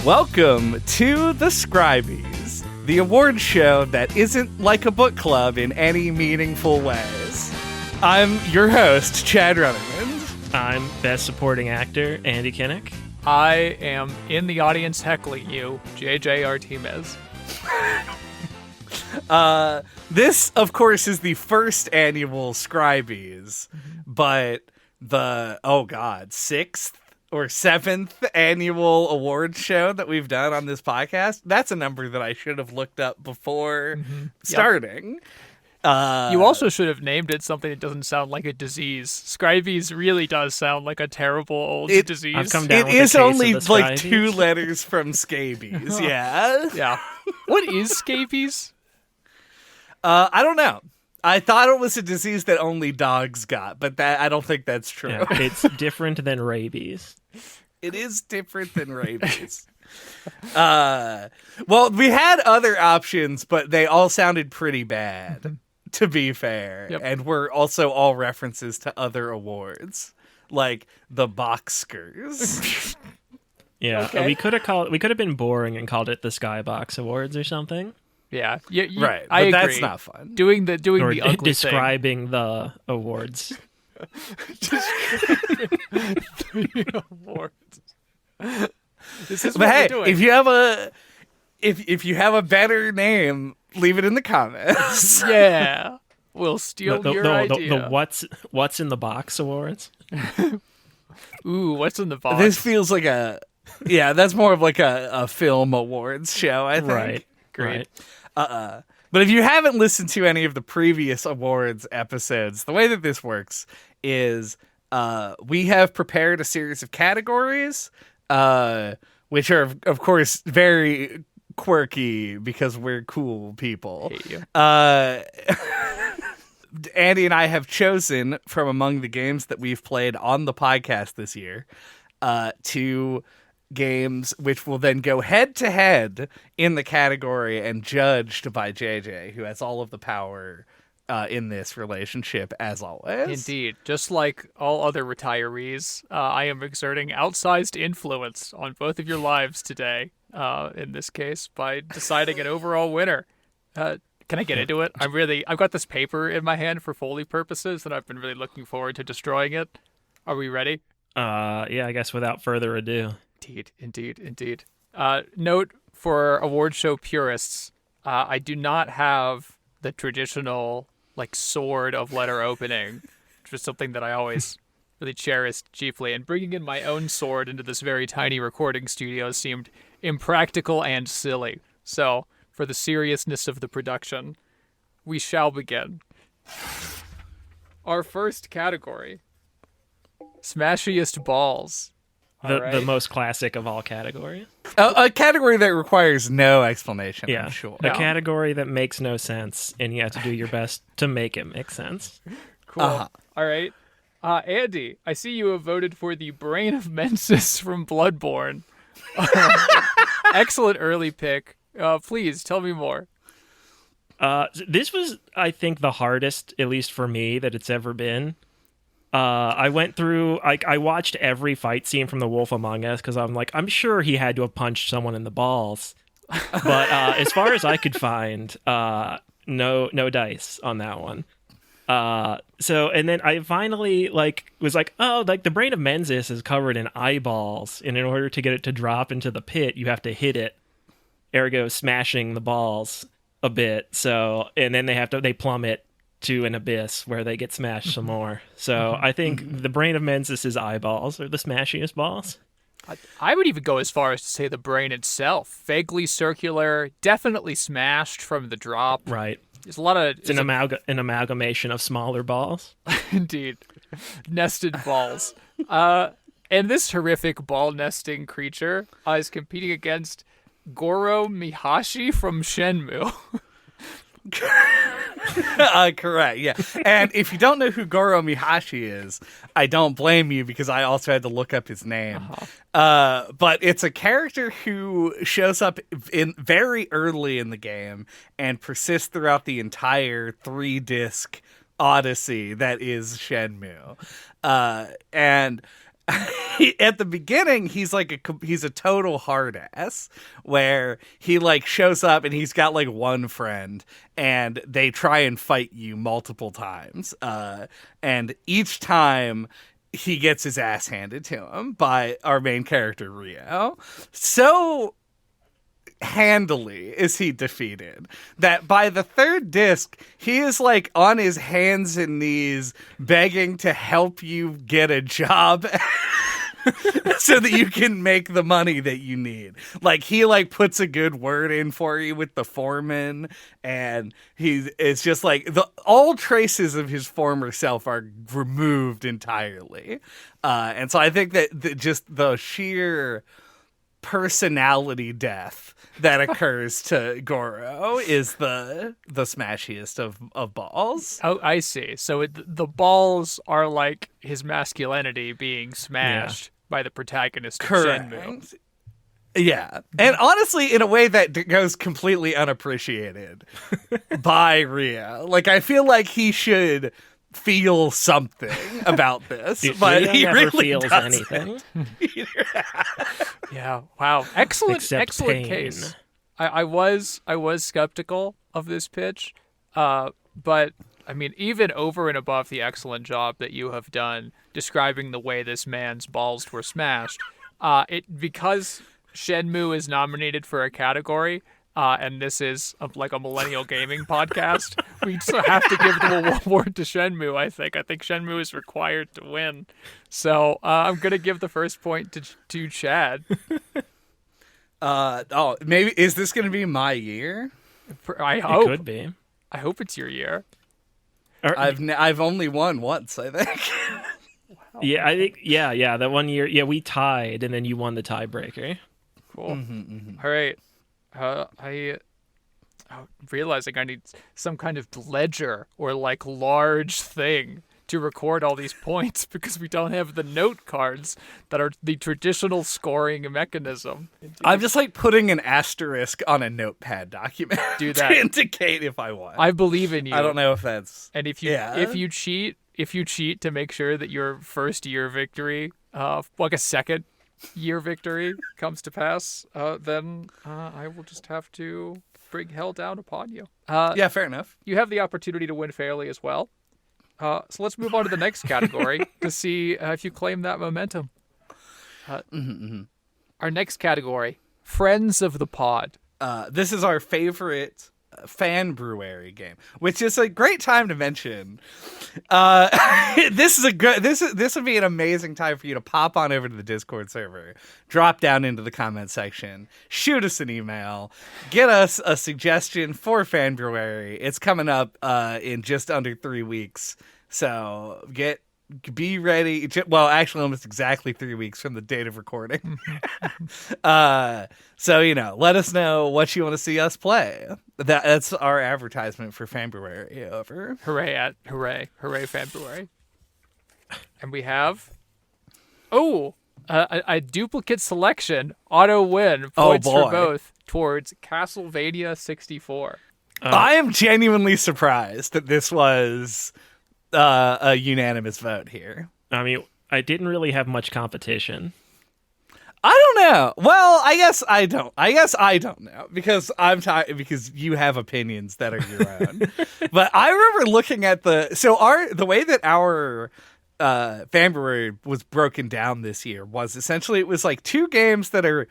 Welcome to the Scribies, the award show that isn't like a book club in any meaningful ways. I'm your host, Chad Ruthermond. I'm Best Supporting Actor, Andy Kinnick. I am in the audience heckling you, JJ Artemis. This, of course, is the first annual Scribies, but the, sixth or seventh annual award show that we've done on this podcast, that's a number that I should have looked up before starting. You also should have named it something that doesn't sound like a disease. Scribies really does sound like a terrible old disease. I've come down It with is a case only of the like Scribies. 2 letters from Scabies, yeah. Yeah. What is scabies? I don't know. I thought it was a disease that only dogs got, but I don't think that's true. Yeah, it's different than rabies. It is different than rabies. Well, we had other options, but they all sounded pretty bad, to be fair. Yep. And were also all references to other awards, like the Boxkers. Yeah, Okay. we could have been boring and called it the Skybox Awards or something, Yeah. Right, I but agree. that's not fun. Doing the or ugly describing the awards. thing. Awards. This is But what hey, we're doing. if you have a better name, leave it in the comments. Yeah. We'll steal The your idea. the what's in the box awards. Ooh, what's in the box? This feels like that's more of like a film awards show, I think. Right. Great. Right. But if you haven't listened to any of the previous awards episodes, the way that this works is we have prepared a series of categories, which are, of course, very quirky because we're cool people. Hate you. Andy and I have chosen from among the games that we've played on the podcast this year, 2 games which will then go head to head in the category and judged by JJ, who has all of the power in this relationship, as always. Indeed. Just like all other retirees, I am exerting outsized influence on both of your lives today, in this case, by deciding an overall winner. Can I get into it? I've got this paper in my hand for Foley purposes, and I've been really looking forward to destroying it. Are we ready? Yeah, I guess without further ado. Indeed. Note for award show purists, I do not have the traditional sword of letter opening, which was something that I always really cherished chiefly. And bringing in my own sword into this very tiny recording studio seemed impractical and silly. So, for the seriousness of the production, we shall begin. Our first category: smashiest balls. The most classic of all categories. A category that requires no explanation, Yeah, I'm sure. a category that makes no sense, and you have to do your best to make it make sense. Cool. All right. Andy, I see you have voted for the Brain of Mensis from Bloodborne. Excellent early pick. Please, tell me more. This was, I think, the hardest, at least for me, that it's ever been. I went through, I watched every fight scene from The Wolf Among Us because I'm sure he had to have punched someone in the balls. But as far as I could find, no dice on that one. And then I finally was the Brain of Mensis is covered in eyeballs, and in order to get it to drop into the pit, you have to hit it, ergo smashing the balls a bit. So, and then they plummet to an abyss where they get smashed some more. So I think the Brain of Mensis' eyeballs are the smashiest balls. I would even go as far as to say the brain itself. Vaguely circular, definitely smashed from the drop. Right. There's a lot of... It's an amalgamation of smaller balls. Indeed. Nested balls. And this horrific ball-nesting creature is competing against Goro Mihashi from Shenmue. Correct, yeah. And if you don't know who Goro Mihashi is, I don't blame you because I also had to look up his name. But it's a character who shows up in very early in the game and persists throughout the entire 3-disc odyssey that is Shenmue. And at the beginning he's a total hard ass, where he like shows up and he's got like one friend and they try and fight you multiple times, and each time he gets his ass handed to him by our main character Rio. So handily is he defeated that by the third disc he is like on his hands and knees begging to help you get a job so that you can make the money that you need. Like he like puts a good word in for you with the foreman, and it's just like all traces of his former self are removed entirely, and so I think that just the sheer personality death that occurs to Goro is the smashiest of balls. Oh, I see. So the balls are like his masculinity being smashed by the protagonist of Shenmue. Yeah. And honestly, in a way that goes completely unappreciated by Ria. Like, I feel like he should feel something about this, but he never really feels doesn't. anything. Yeah. Wow. Excellent. Except excellent pain. case. I was skeptical of this pitch, but I mean, even over and above the excellent job that you have done describing the way this man's balls were smashed, because Shenmue is nominated for a category, and this is like a millennial gaming podcast, we just have to give the award to Shenmue. I think Shenmue is required to win, so I'm gonna give the first point to Chad. Maybe is this going to be my year? I hope. It could be. I hope it's your year. I've only won once, I think. Yeah, I think. Yeah. That 1 year. Yeah, we tied, and then you won the tiebreaker. Cool. All right. I'm realizing I need some kind of ledger or like large thing to record all these points because we don't have the note cards that are the traditional scoring mechanism. I'm just like putting an asterisk on a notepad document Do that. to indicate if I won. I believe in you. I don't know if that's... And if you cheat to make sure that your first year victory, like a second year victory comes to pass, then I will just have to bring hell down upon you. Yeah, fair enough. You have the opportunity to win fairly as well. So let's move on to the next category to see if you claim that momentum. Our next category, Friends of the Pod. This is our favorite fan brewery game, which is a great time to mention. This would be an amazing time for you to pop on over to the Discord server, drop down into the comment section, shoot us an email, get us a suggestion for fan brewery. It's coming up in just under 3 weeks, so be ready. Well, actually, almost exactly 3 weeks from the date of recording. So, let us know what you want to see us play. That's our advertisement for Fanbrewery. Over. Hooray, Fanbrewery. And we have, a duplicate selection, auto win, points for both, towards Castlevania 64. I am genuinely surprised that this was a unanimous vote here. I mean, I didn't really have much competition. I don't know. Well, I guess I don't know because because you have opinions that are your own. But I remember looking at the way that our Fanbrewery was broken down this year was essentially it was like 2 games that are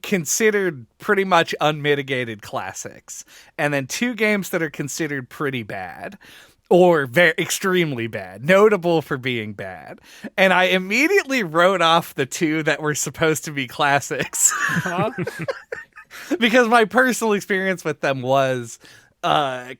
considered pretty much unmitigated classics, and then 2 games that are considered pretty bad. Or very extremely bad, notable for being bad. And I immediately wrote off the 2 that were supposed to be classics. Because my personal experience with them was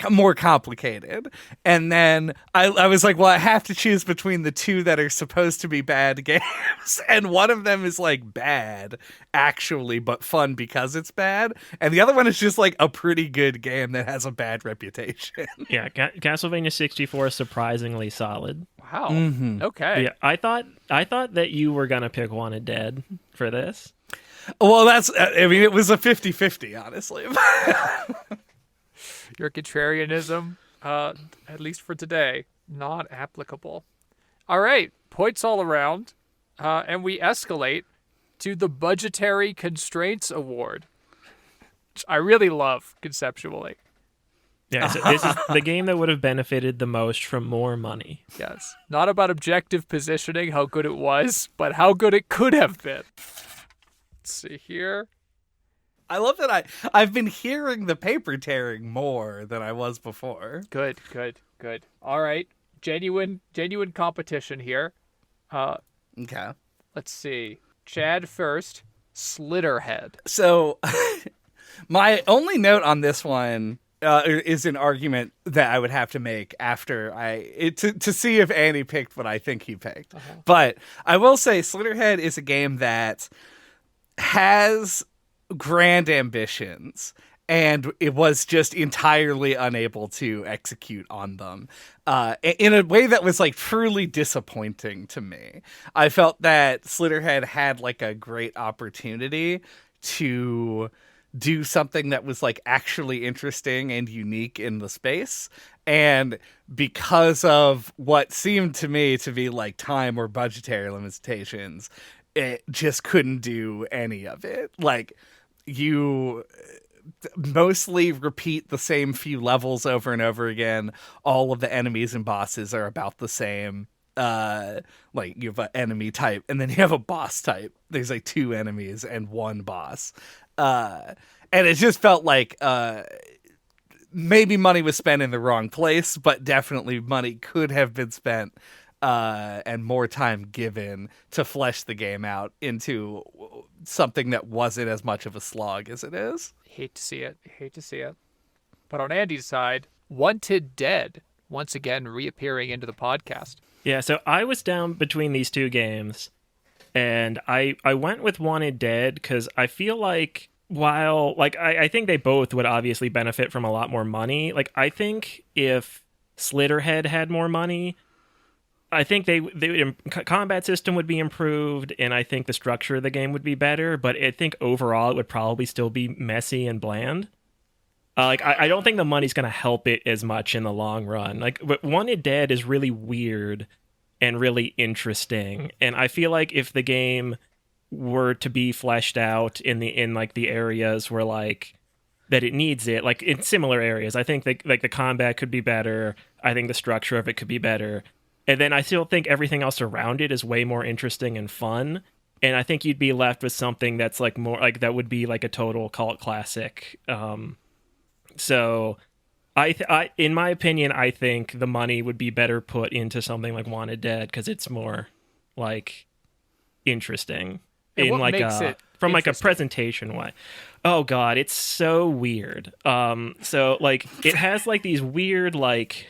more complicated. And then I was like, well, I have to choose between the 2 that are supposed to be bad games. And one of them is like bad, actually, but fun because it's bad. And the other one is just like a pretty good game that has a bad reputation. Yeah, Castlevania 64 is surprisingly solid. Wow. Mm-hmm. Okay. Yeah, I thought that you were going to pick Wanted Dead for this. Well, it was a 50-50, honestly. Your contrarianism, at least for today, not applicable. All right, points all around. and we escalate to the Budgetary Constraints Award, which I really love conceptually. Yeah, so this is the game that would have benefited the most from more money. Yes. Not about objective positioning, how good it was, but how good it could have been. Let's see here. I love that I've been hearing the paper tearing more than I was before. Good. All right. Genuine competition here. Okay. Let's see. Chad first. Slitterhead. So, my only note on this one is an argument that I would have to make after to see if Andy picked what I think he picked. But I will say Slitterhead is a game that has grand ambitions, and it was just entirely unable to execute on them in a way that was like truly disappointing to me. I felt that Slitterhead had like a great opportunity to do something that was like actually interesting and unique in the space, and because of what seemed to me to be like time or budgetary limitations, it just couldn't do any of it. Like, you mostly repeat the same few levels over and over again. All of the enemies and bosses are about the same. Like, you have an enemy type and then you have a boss type. There's like 2 enemies and 1 boss. And it just felt like maybe money was spent in the wrong place, but definitely money could have been spent and more time given to flesh the game out into something that wasn't as much of a slog as it is. Hate to see it. But on Andy's side, Wanted Dead, once again reappearing into the podcast. Yeah, so I was down between these 2 games, and I went with Wanted Dead because I feel like while, like, I think they both would obviously benefit from a lot more money. Like, I think if Slitterhead had more money, I think combat system would be improved, and I think the structure of the game would be better, but I think overall it would probably still be messy and bland. I don't think the money's going to help it as much in the long run. Like, but Wanted Dead is really weird and really interesting, and I feel like if the game were to be fleshed out in the areas where like that it needs it, like in similar areas, I think like the combat could be better. I think the structure of it could be better. And then I still think everything else around it is way more interesting and fun. And I think you'd be left with something that's like more like that would be like a total cult classic. So I in my opinion, I think the money would be better put into something like Wanted Dead because it's more like interesting in like from like a presentation way. Oh God, it's so weird. So like it has like these weird like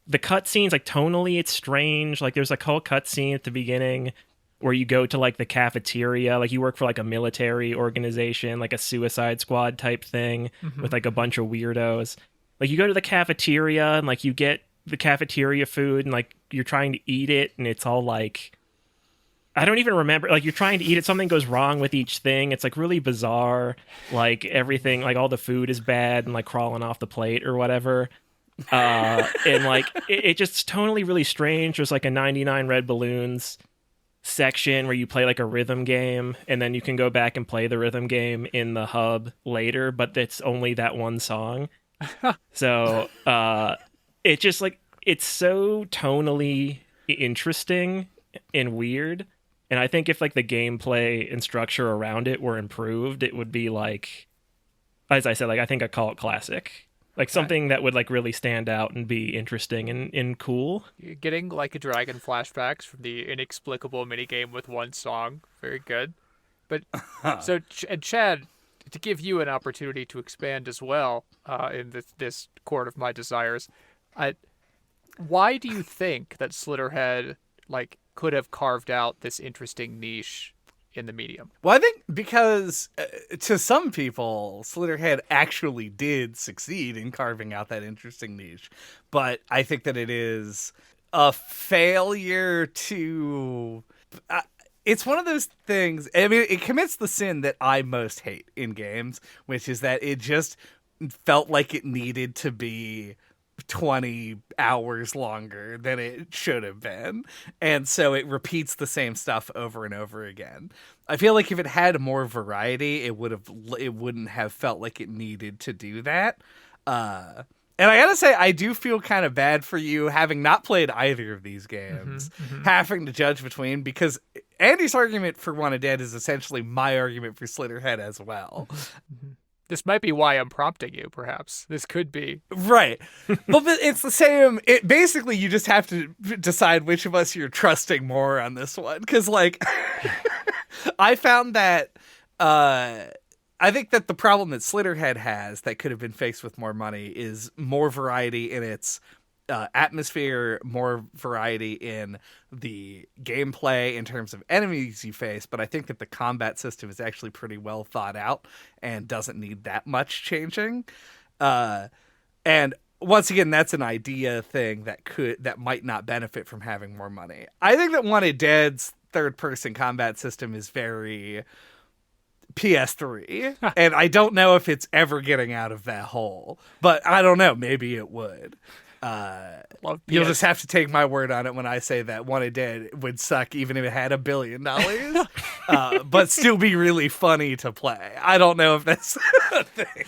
the cutscenes, like tonally it's strange. Like there's a whole cutscene at the beginning where you go to like the cafeteria, like you work for like a military organization, like a Suicide Squad type thing with like a bunch of weirdos. Like you go to the cafeteria and like you get the cafeteria food and like you're trying to eat it and it's all like, I don't even remember, like you're trying to eat it, something goes wrong with each thing. It's like really bizarre. Like everything, like all the food is bad and like crawling off the plate or whatever. And like it just totally really strange. There's like a 99 Red Balloons section where you play like a rhythm game and then you can go back and play the rhythm game in the hub later, but it's only that one song. So it just like it's so tonally interesting and weird, and I think if like the gameplay and structure around it were improved, it would be like, as I said, like I think a cult classic. Like something that would like really stand out and be interesting and cool. You're getting like a Dragon flashbacks from the inexplicable minigame with one song. Very good. But so, and Chad, to give you an opportunity to expand as well in this court of my desires, why do you think that Slitterhead like could have carved out this interesting niche in the medium? Well, I think because to some people, Slitterhead actually did succeed in carving out that interesting niche. But I think that it is a failure to... it's one of those things... I mean, it commits the sin that I most hate in games, which is that it just felt like it needed to be 20 hours longer than it should have been. And so it repeats the same stuff over and over again. I feel like if it had more variety, it wouldn't have felt like it needed to do that. And I gotta say, I do feel kind of bad for you, having not played either of these games, having to judge between, because Andy's argument for Wanted Dead is essentially my argument for Slitterhead as well. This might be why I'm prompting you, perhaps. This could be. Right. Well, but it's the same. Basically, you just have to decide which of us you're trusting more on this one. Because, like, I found that... I think that the problem that Slitterhead has that could have been fixed with more money is more variety in its atmosphere, more variety in the gameplay in terms of enemies you face. But I think that the combat system is actually pretty well thought out and doesn't need that much changing. And once again, that's an idea thing that might not benefit from having more money. I think that Wanted Dead's third-person combat system is very PS3, and I don't know if it's ever getting out of that hole, but I don't know, maybe it would. You'll just have to take my word on it when I say that Wanted Dead would suck even if it had $1 billion, but still be really funny to play. I don't know if that's a thing.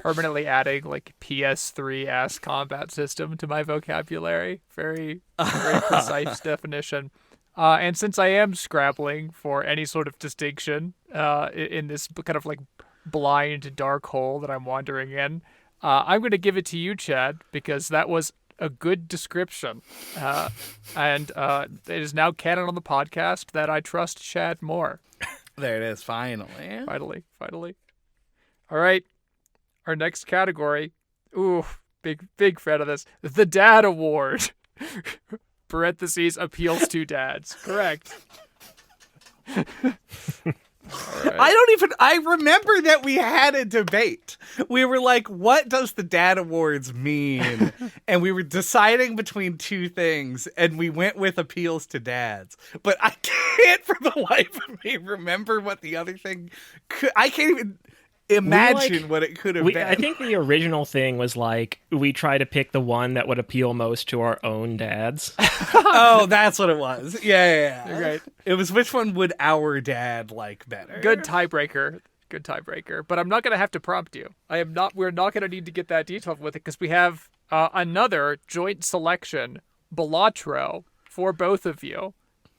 Permanently adding like PS3-ass combat system to my vocabulary. Very, very precise definition. And since I am scrabbling for any sort of distinction in this kind of like blind dark hole that I'm wandering in, I'm going to give it to you, Chad, because that was a good description. And it is now canon on the podcast that I trust Chad more. There it is, finally. Finally. All right. Our next category. Ooh, big fan of this. The Dad Award. Parentheses, appeals to dads. Correct. Right. I remember that we had a debate. We were like, what does the Dad Awards mean? And we were deciding between two things, and we went with appeals to dads. But I can't for the life of me remember what the other thing could. I can't even imagine what it could have been. I think the original thing was like, we try to pick the one that would appeal most to our own dads. Oh, that's what it was. Yeah. You're right. It was which one would our dad like better? Good tiebreaker. But I'm not going to have to prompt you. We're not going to need to get that detailed with it because we have another joint selection, Balatro, for both of you.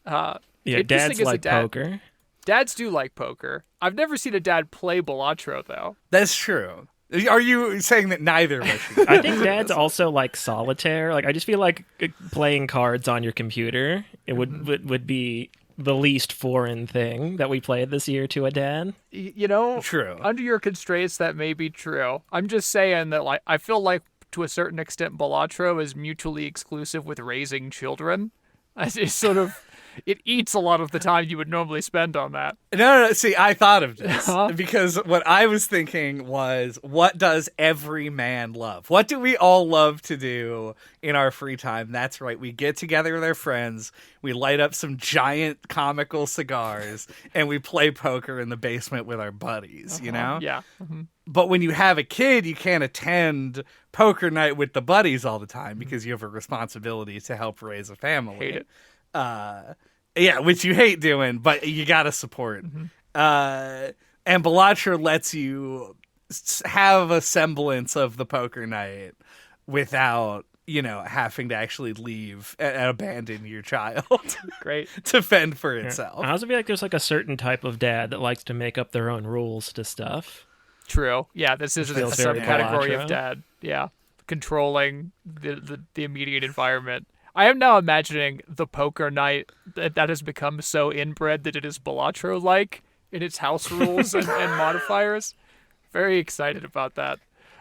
Yeah, dads like poker. Dads do like poker. I've never seen a dad play Balatro, though. That's true. Are you saying that neither of us should? I think dads also like solitaire. Like, I just feel like playing cards on your computer, it would be the least foreign thing that we played this year to a dad. You know, true. Under your constraints, that may be true. I'm just saying that, like, I feel like to a certain extent, Balatro is mutually exclusive with raising children. It's sort of... It eats a lot of the time you would normally spend on that. No. See, I thought of this because what I was thinking was, what does every man love? What do we all love to do in our free time? That's right. We get together with our friends, we light up some giant comical cigars, and we play poker in the basement with our buddies, you know? Yeah. Mm-hmm. But when you have a kid, you can't attend poker night with the buddies all the time because you have a responsibility to help raise a family. Hate it. Yeah, which you hate doing, but you gotta support. Mm-hmm. And Balatro lets you have a semblance of the poker night without, having to actually leave and abandon your child. Great. To fend for itself. I also feel like there's like a certain type of dad that likes to make up their own rules to stuff. True. Yeah, this is a subcategory of dad. Yeah, controlling the immediate environment. I am now imagining the poker night that has become so inbred that it is Balatro-like in its house rules and modifiers. Very excited about that.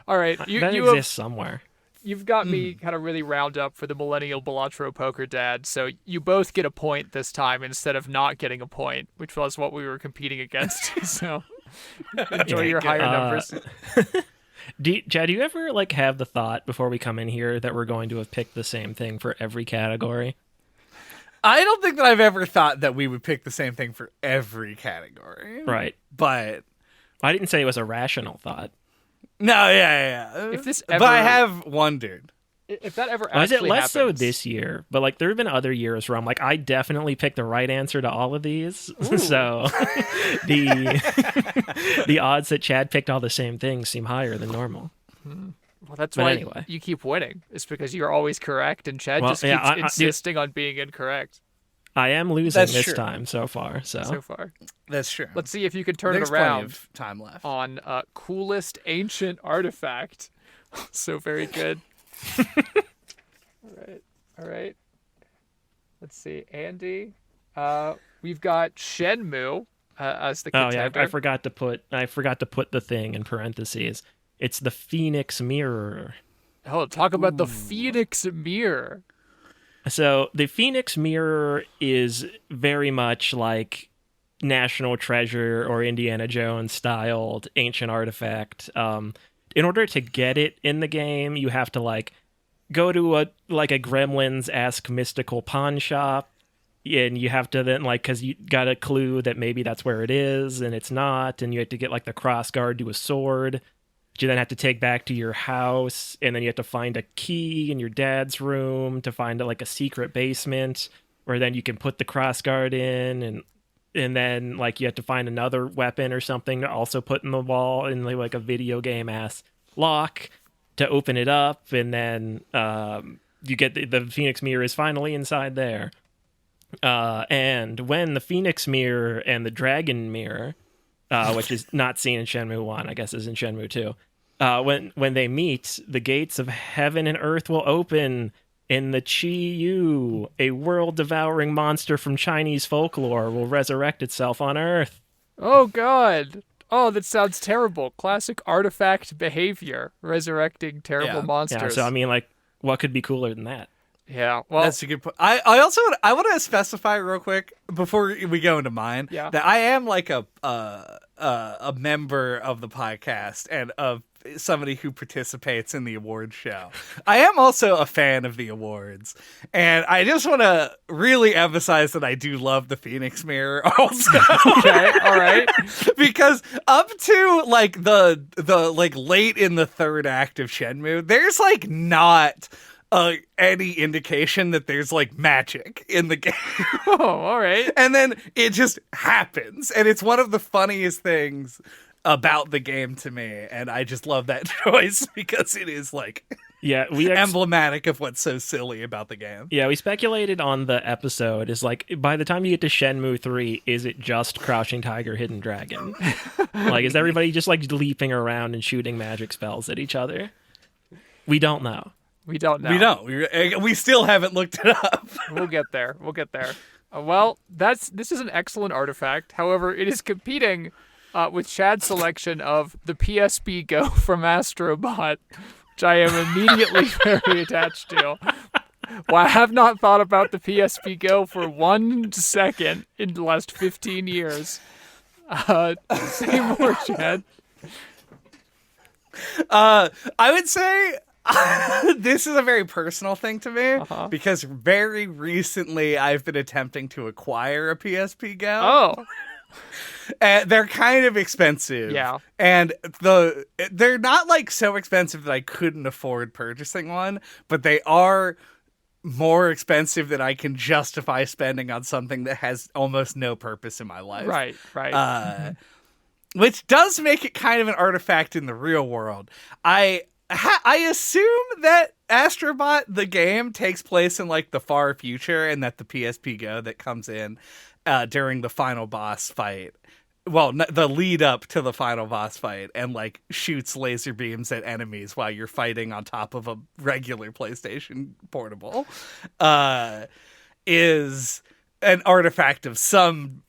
All right. That exists somewhere. You've got me kind of really round up for the millennial Balatro poker dad, so you both get a point this time instead of not getting a point, which was what we were competing against. So enjoy your higher numbers. Chad, do you ever have the thought before we come in here that we're going to have picked the same thing for every category? I don't think that I've ever thought that we would pick the same thing for every category. Right. But I didn't say it was a rational thought. No, yeah. If this But I ever- have one dude. If that ever Well, is actually it less so happens, this year? But like, there have been other years where I'm like, I definitely picked the right answer to all of these. So the odds that Chad picked all the same things seem higher than normal. well, that's But why anyway. you keep winning. It's because you're always correct, and Chad Well, just yeah, keeps insisting on being incorrect I am losing That's this true. time so far. so far. That's true. Let's see if you can turn There's it plenty around of time left. on coolest ancient artifact. So very good. All right. Let's see, Andy. We've got Shenmue as the Oh contender. yeah, I forgot to put the thing in parentheses. It's the Phoenix Mirror. Oh, talk about the Phoenix Mirror. So the Phoenix Mirror is very much like National Treasure or Indiana Jones styled ancient artifact. In order to get it in the game, you have to like go to a Gremlinsesque mystical pawn shop, and you have to then like, because you got a clue that maybe that's where it is and it's not, and you have to get like the cross guard to a sword, which you then have to take back to your house, and then you have to find a key in your dad's room to find like a secret basement where then you can put the cross guard in, and then like you have to find another weapon or something to also put in the wall in like a video game ass lock to open it up, and then you get the Phoenix Mirror is finally inside there. And when the Phoenix Mirror and the Dragon Mirror, which is not seen in Shenmue 1, I guess is in Shenmue 2, when they meet, the gates of heaven and earth will open, and the Chi-Yu, a world-devouring monster from Chinese folklore, will resurrect itself on Earth. Oh, God. Oh, that sounds terrible. Classic artifact behavior. Resurrecting terrible monsters. Yeah, so I mean, like, what could be cooler than that? Yeah, well, That's a good point. I also want to specify real quick before we go into mine that I am like a member of the podcast and of somebody who participates in the awards show. I am also a fan of the awards, and I just want to really emphasize that I do love the Phoenix Mirror also. okay, all right. Because up to like the like late in the third act of Shenmue, there's like not any indication that there's like magic in the game. Oh, all right. And then it just happens, and it's one of the funniest things about the game to me, and I just love that choice because it is like emblematic of what's so silly about the game. Yeah, we speculated on the episode is like, by the time you get to Shenmue 3, is it just Crouching Tiger, Hidden Dragon? Like, is everybody just like leaping around and shooting magic spells at each other? We don't know. We don't know. We don't. We still haven't looked it up. We'll get there. Well, this is an excellent artifact. However, it is competing with Chad's selection of the PSP Go from Astrobot, which I am immediately very attached to. Well, I have not thought about the PSP Go for 1 second in the last 15 years. Say more, Chad. I would say this is a very personal thing to me because very recently I've been attempting to acquire a PSP Go. Oh. They're kind of expensive. Yeah. And they're not like so expensive that I couldn't afford purchasing one, but they are more expensive than I can justify spending on something that has almost no purpose in my life. Right. Which does make it kind of an artifact in the real world. I assume that Astrobot, the game, takes place in like the far future, and that the PSP Go that comes in during the final boss fight, well, the lead up to the final boss fight, and like shoots laser beams at enemies while you're fighting on top of a regular PlayStation Portable, is an artifact of some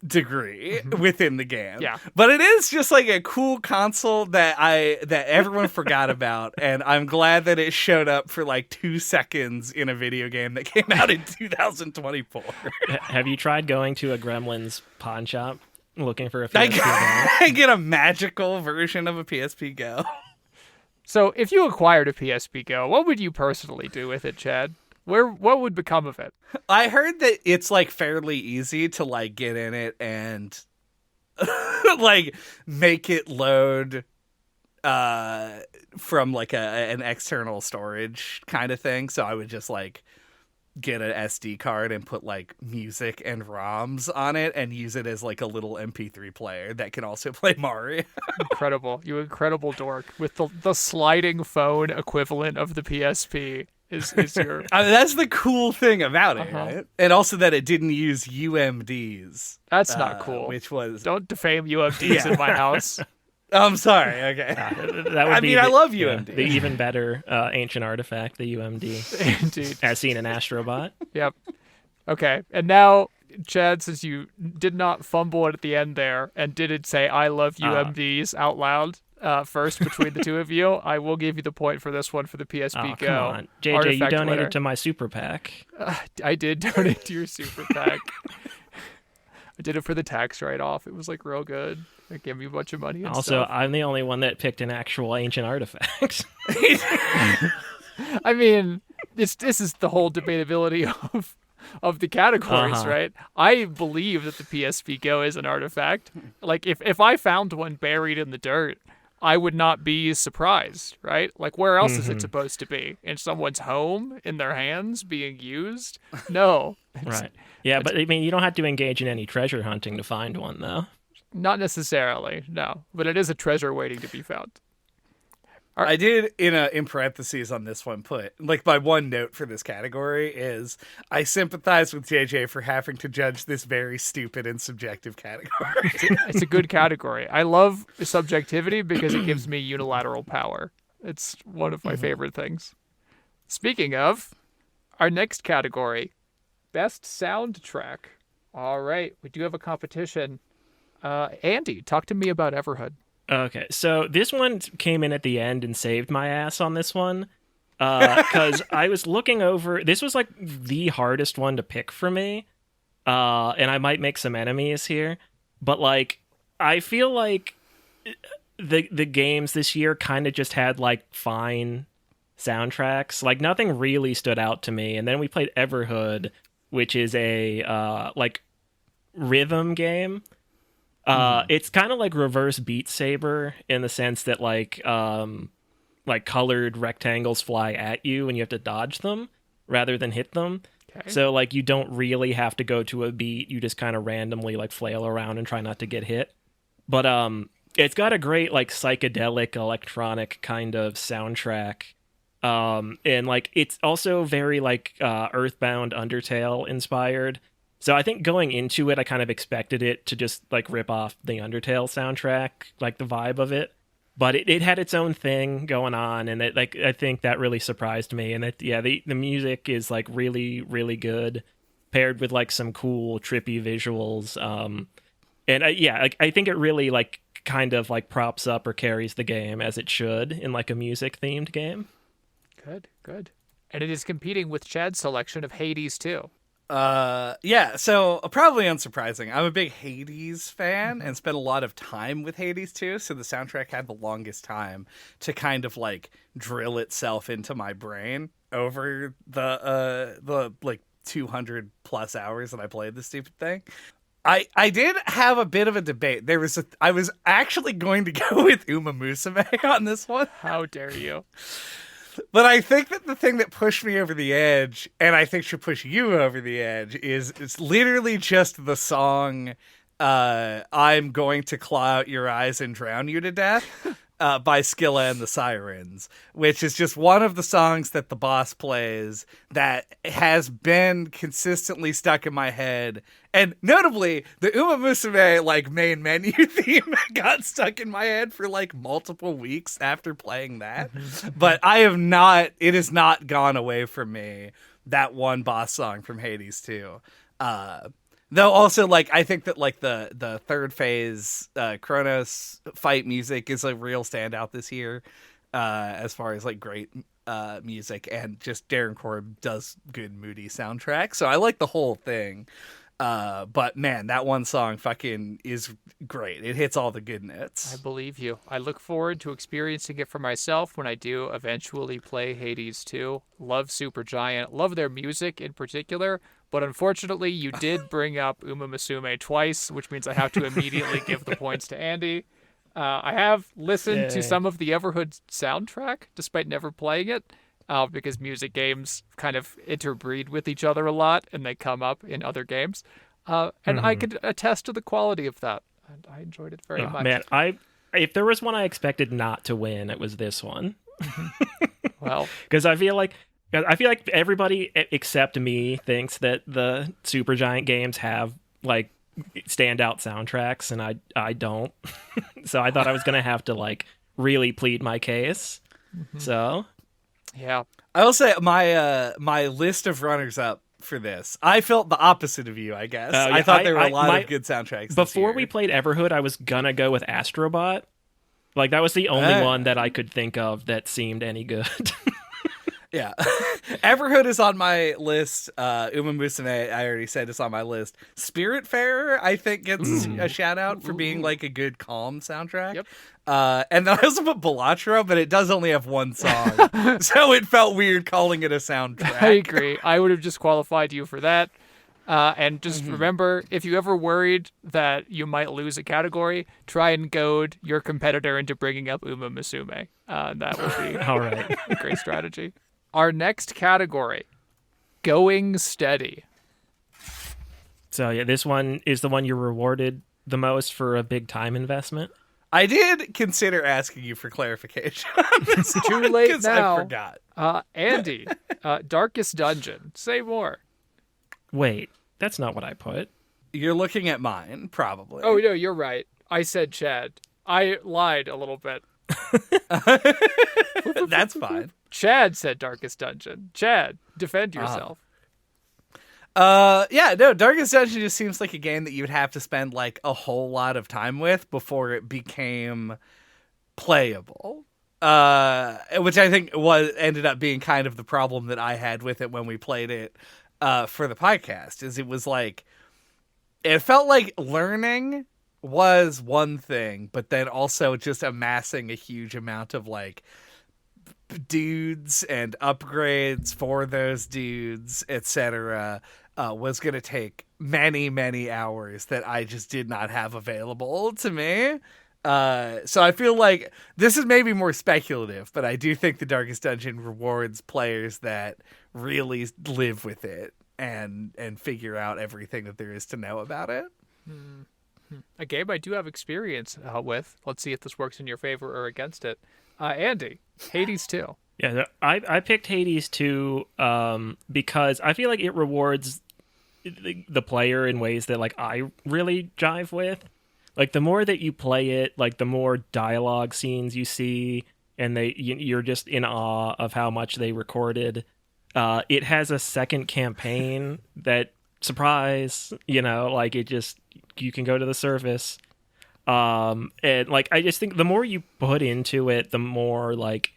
degree within the game. Yeah. But it is just like a cool console that everyone forgot about, and I'm glad that it showed up for like 2 seconds in a video game that came out in 2024. Have you tried going to a Gremlins pawn shop looking for a PSP Go? I get a magical version of a PSP Go. So, if you acquired a PSP Go, what would you personally do with it, Chad? What would become of it? I heard that it's like fairly easy to like get in it and like make it load from like an external storage kind of thing. So I would just like get an SD card and put like music and ROMs on it and use it as like a little MP3 player that can also play Mario. Incredible. You incredible dork. With the sliding phone equivalent of the PSP is your... I mean, that's the cool thing about it, right? And also that it didn't use UMDs. That's not cool. Which was... Don't defame UMDs in my house. I'm sorry. Okay. That would I love UMD. The even better ancient artifact, the UMD. Indeed. As seen in Astrobot. Yep. Okay. And now, Chad, since you did not fumble it at the end there and didn't say I love UMDs out loud first between the two of you, I will give you the point for this one for the PSP Go. Come on. JJ, Artifact you donated winner. to my super pack. I did donate to your super pack. I did it for the tax write-off. It was like real good. It gave me a bunch of money and Also, stuff. I'm the only one that picked an actual ancient artifact. I mean, this is the whole debatability of the categories, right? I believe that the PSP Go is an artifact. Like, if I found one buried in the dirt, I would not be surprised, right? Like, where else is it supposed to be? In someone's home, in their hands, being used? No. Right. Yeah, but I mean, you don't have to engage in any treasure hunting to find one, though. Not necessarily, no. But it is a treasure waiting to be found. I did, in parentheses on this one, put, like, my one note for this category is I sympathize with JJ for having to judge this very stupid and subjective category. It's a good category. I love subjectivity because it gives me unilateral power. It's one of my favorite things. Speaking of, our next category, Best Soundtrack. All right, we do have a competition. Andy, talk to me about Everhood. Okay, so this one came in at the end and saved my ass on this one. Because I was looking over... This was like the hardest one to pick for me. And I might make some enemies here. But like, I feel like the games this year kind of just had like fine soundtracks. Like nothing really stood out to me. And then we played Everhood, which is a like rhythm game. It's kind of like reverse Beat Saber in the sense that like colored rectangles fly at you and you have to dodge them rather than hit them. Okay. So like you don't really have to go to a beat. You just kind of randomly like flail around and try not to get hit. But it's got a great like psychedelic electronic kind of soundtrack. And like it's also very like Earthbound Undertale inspired. So I think going into it, I kind of expected it to just like rip off the Undertale soundtrack, like the vibe of it. But it had its own thing going on, and it like I think that really surprised me. And the music is like really, really good, paired with like some cool trippy visuals. And I think it really like kind of like props up or carries the game as it should in like a music themed game. Good. And it is competing with Chad's selection of Hades too. So probably unsurprising. I'm a big Hades fan and spent a lot of time with Hades too, so the soundtrack had the longest time to kind of like drill itself into my brain over the like 200 plus hours that I played this stupid thing. I did have a bit of a debate. I was actually going to go with Uma Musume on this one. How dare you? But I think that the thing that pushed me over the edge, and I think should push you over the edge, is it's literally just the song I'm Going to Claw Out Your Eyes and Drown You to Death by Scylla and the Sirens, which is just one of the songs that the boss plays that has been consistently stuck in my head. And notably, the Uma Musume like main menu theme got stuck in my head for like multiple weeks after playing that. But it has not gone away from me, that one boss song from Hades 2. Though also, like, I think that, like, the third phase Kronos fight music is a real standout this year as far as, like, great music. And just Darren Korb does good, moody soundtrack. So I like the whole thing. But, man, that one song fucking is great. It hits all the good notes. I believe you. I look forward to experiencing it for myself when I do eventually play Hades 2. Love Supergiant. Love their music in particular. But unfortunately, you did bring up Uma Musume twice, which means I have to immediately give the points to Andy. I have listened to Yay. some of the Everhood soundtrack, despite never playing it, because music games kind of interbreed with each other a lot, and they come up in other games. And I could attest to the quality of that. And I enjoyed it very much. Man, if there was one I expected not to win, it was this one. Well, Because I feel like everybody except me thinks that the Supergiant games have like standout soundtracks, and I don't. So I thought I was gonna have to like really plead my case. So yeah. I will say my list of runners up for this, I felt the opposite of you, I guess. Yeah, I thought there were a lot of good soundtracks before this we year. played Everhood, I was gonna go with Astrobot. Like that was the only one that I could think of that seemed any good. Yeah. Everhood is on my list. Uma Musume, I already said, is on my list. Spiritfarer, I think, gets a shout out for being like a good, calm soundtrack. Yep. And then I also put Balatro, but it does only have one song. So it felt weird calling it a soundtrack. I agree. I would have just qualified you for that. And just remember, if you ever worried that you might lose a category, try and goad your competitor into bringing up Uma Musume. That would be All right. a great strategy. Our next category, going steady. So yeah, this one is the one you're rewarded the most for a big time investment. I did consider asking you for clarification. It's too late 'cause now. I forgot. Andy, Darkest Dungeon. Say more. Wait, that's not what I put. You're looking at mine, probably. Oh, no, you're right. I said Chad. I lied a little bit. That's fine. Chad said Darkest Dungeon. Chad, defend yourself. Yeah, no, Darkest Dungeon just seems like a game that you would have to spend like a whole lot of time with before it became playable. Which I think ended up being kind of the problem that I had with it when we played it for the podcast, is it was like, it felt like learning was one thing, but then also just amassing a huge amount of like dudes and upgrades for those dudes, etc., was going to take many, many hours that I just did not have available to me. So I feel like this is maybe more speculative, but I do think the Darkest Dungeon rewards players that really live with it and figure out everything that there is to know about it. A game I do have experience with. Let's see if this works in your favor or against it. Andy, Hades 2. Yeah, I picked Hades 2 because I feel like it rewards the player in ways that like I really jive with. Like the more that you play it, like the more dialogue scenes you see, and you're just in awe of how much they recorded. It has a second campaign that, surprise, like it just, you can go to the surface. And like I just think the more you put into it, the more like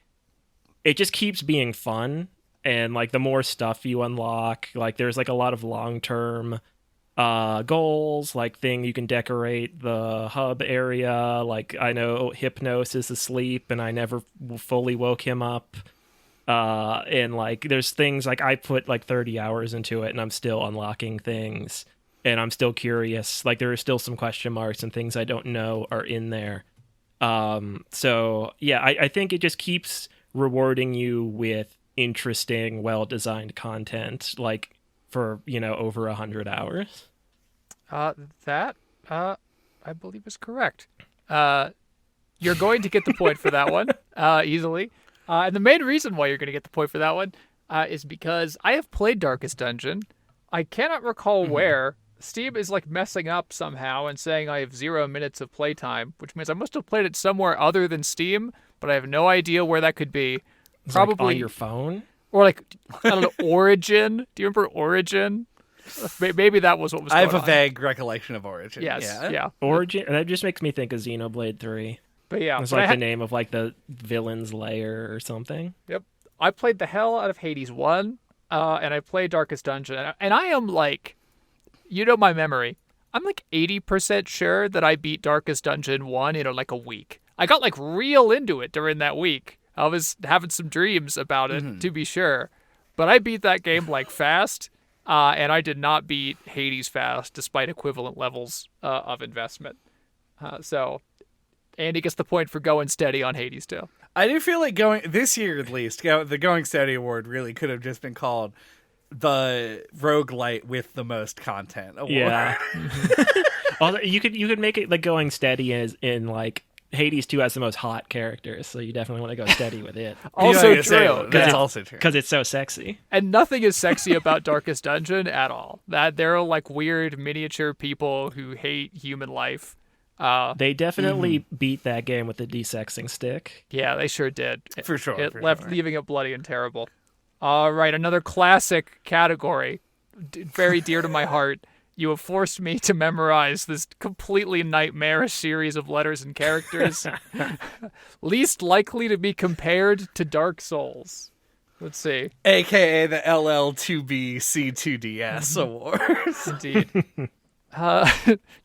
it just keeps being fun, and like the more stuff you unlock, like there's like a lot of long-term goals, like thing you can decorate the hub area. Like I know Hypnos is asleep and I never fully woke him up. And like there's things like I put like 30 hours into it and I'm still unlocking things, and I'm still curious. Like there are still some question marks and things I don't know are in there. So yeah, I think it just keeps rewarding you with interesting, well-designed content, like for, over 100 hours. That, I believe is correct. You're going to get the point for that one, easily. And the main reason why you're going to get the point for that one, is because I have played Darkest Dungeon. I cannot recall where. Steam is like messing up somehow and saying I have 0 minutes of playtime, which means I must have played it somewhere other than Steam, but I have no idea where that could be. Probably like on your phone, or like, I don't know, Origin. Do you remember Origin? Maybe that was what was going on. I have a vague recollection of Origin. Yes, yeah. Origin. That just makes me think of Xenoblade 3. But yeah, It's like the name of like the villain's lair or something. Yep. I played the hell out of Hades 1, and I played Darkest Dungeon, and I am like, my memory. I'm like 80% sure that I beat Darkest Dungeon 1 in like a week. I got like real into it during that week. I was having some dreams about it, to be sure. But I beat that game like fast, and I did not beat Hades fast, despite equivalent levels of investment. So Andy gets the point for going steady on Hades too. I do feel like this year at least, the Going Steady Award really could have just been called the roguelite with the most content award. Yeah. Also, you could make it like Going Steady is in like Hades 2 has the most hot characters, so you definitely want to go steady with it. Also true. That's also true. Because it's so sexy. And nothing is sexy about Darkest Dungeon at all. That there are like weird miniature people who hate human life. They definitely beat that game with the desexing stick. Yeah, they sure did. For sure. It left leaving it bloody and terrible. All right, another classic category, very dear to my heart. You have forced me to memorize this completely nightmarish series of letters and characters. Least likely to be compared to Dark Souls. Let's see. AKA the LL2B-C2DS Awards. Indeed.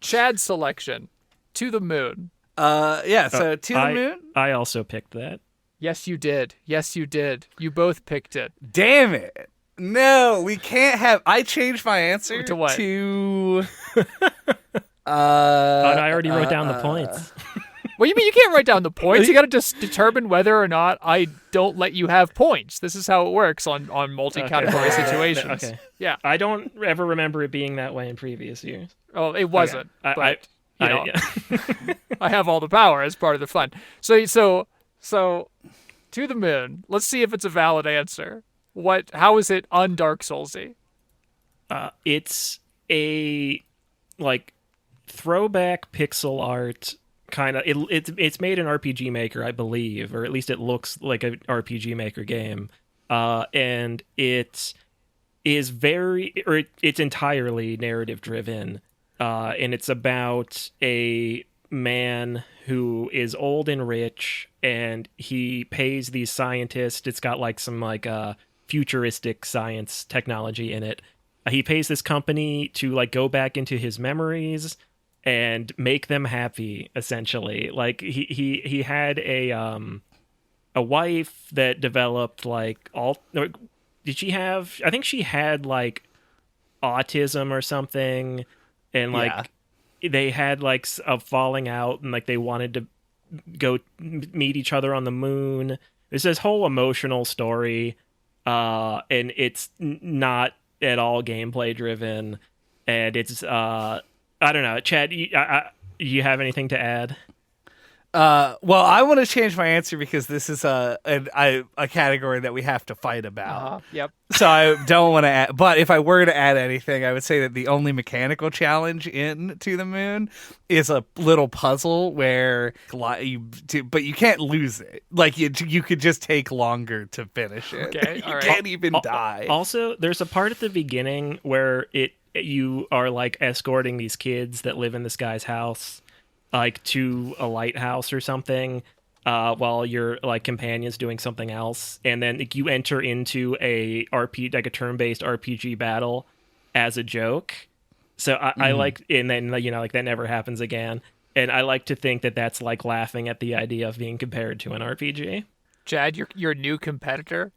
Chad's selection. To the Moon. So To the Moon? I also picked that. Yes, you did. Yes, you did. You both picked it. Damn it. No, we can't have... I changed my answer to what? To... I already wrote down the points. What do you mean you can't write down the points? You got to just determine whether or not I don't let you have points. This is how it works on multi-category situations. Okay. Yeah. I don't ever remember it being that way in previous years. Oh, it wasn't. Okay. But, I have all the power as part of the fun. So, To the Moon. Let's see if it's a valid answer. How is it un-Dark Soulsy? It's a like throwback pixel art kind of. It's made in RPG Maker, I believe, or at least it looks like an RPG Maker game. And it is it's entirely narrative driven. And it's about a man who is old and rich, and he pays these scientists. It's got like some like futuristic science technology in it. He pays this company to like go back into his memories and make them happy, essentially. Like he had a wife that developed like did she have? I think she had like autism or something, and like they had like a falling out, and like they wanted to go meet each other on the moon. There's this whole emotional story, and it's not at all gameplay driven, and it's I don't know. Chad, you have anything to add? Well, I want to change my answer because this is a category that we have to fight about. Yep. So I don't want to add, but if I were to add anything, I would say that the only mechanical challenge in To the Moon is a little puzzle where but you can't lose it. Like you could just take longer to finish it. Okay, all right. You can't even die. Also, there's a part at the beginning where you are like escorting these kids that live in this guy's house, like to a lighthouse or something, while your like companion's doing something else, and then you enter into a turn-based RPG battle as a joke. So I like, and then like that never happens again. And I like to think that that's like laughing at the idea of being compared to an RPG. Chad, you're a new competitor.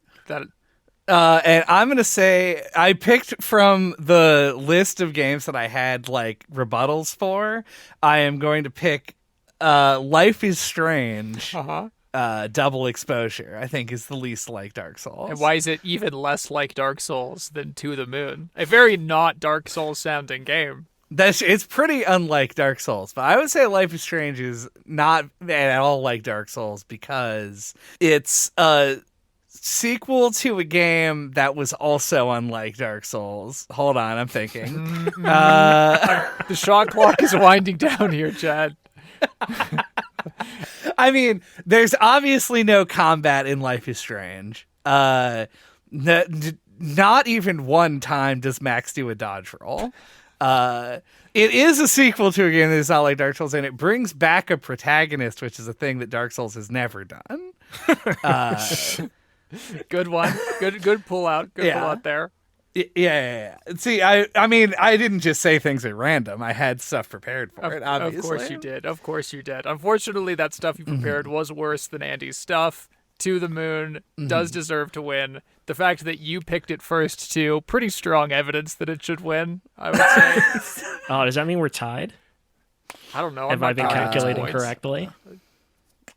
And I'm going to say I picked from the list of games that I had like rebuttals for. I am going to pick Life is Strange. Double Exposure, I think, is the least like Dark Souls. And why is it even less like Dark Souls than To the Moon? A very not Dark Souls sounding game. It's pretty unlike Dark Souls, but I would say Life is Strange is not at all like Dark Souls because it's a sequel to a game that was also unlike Dark Souls. Hold on, I'm thinking. The shot clock is winding down here, Chad. I mean, there's obviously no combat in Life is Strange. Not even one time does Max do a dodge roll. It is a sequel to a game that is not like Dark Souls, and it brings back a protagonist, which is a thing that Dark Souls has never done. Good one. Good pull out. Good pull out there. Yeah. See, I mean, I didn't just say things at random. I had stuff prepared for it, obviously. Of course you did. Unfortunately, that stuff you prepared was worse than Andy's stuff. To the Moon does deserve to win. The fact that you picked it first, too, pretty strong evidence that it should win, I would say. Oh, does that mean we're tied? I don't know. Have I been calculating correctly?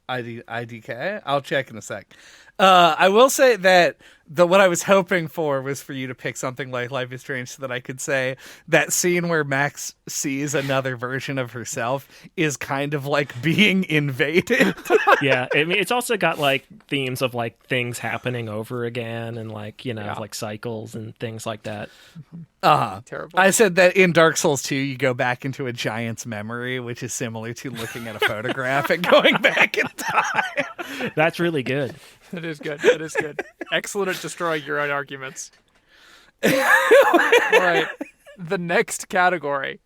IDK? I'll check in a sec. I will say that what I was hoping for was for you to pick something like Life is Strange so that I could say that scene where Max sees another version of herself is kind of like being invaded. Yeah, I mean, it's also got like themes of like things happening over again and like, like cycles and things like that. Terrible. I said that in Dark Souls 2, you go back into a giant's memory, which is similar to looking at a photograph and going back in time. That's really good. That is good. That is good. Excellent at destroying your own arguments. All right. The next category.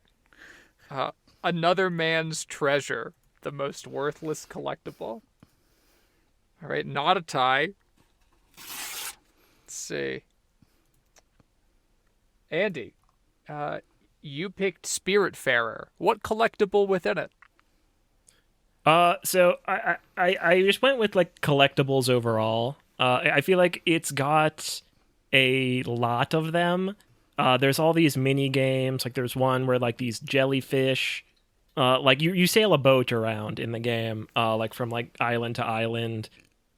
Another man's treasure. The most worthless collectible. All right. Not a tie. Let's see. Andy, you picked Spiritfarer. What collectible within it? So I just went with like collectibles overall. I feel like it's got a lot of them. There's all these mini games. Like there's one where like these jellyfish, like you sail a boat around in the game, like from like island to island.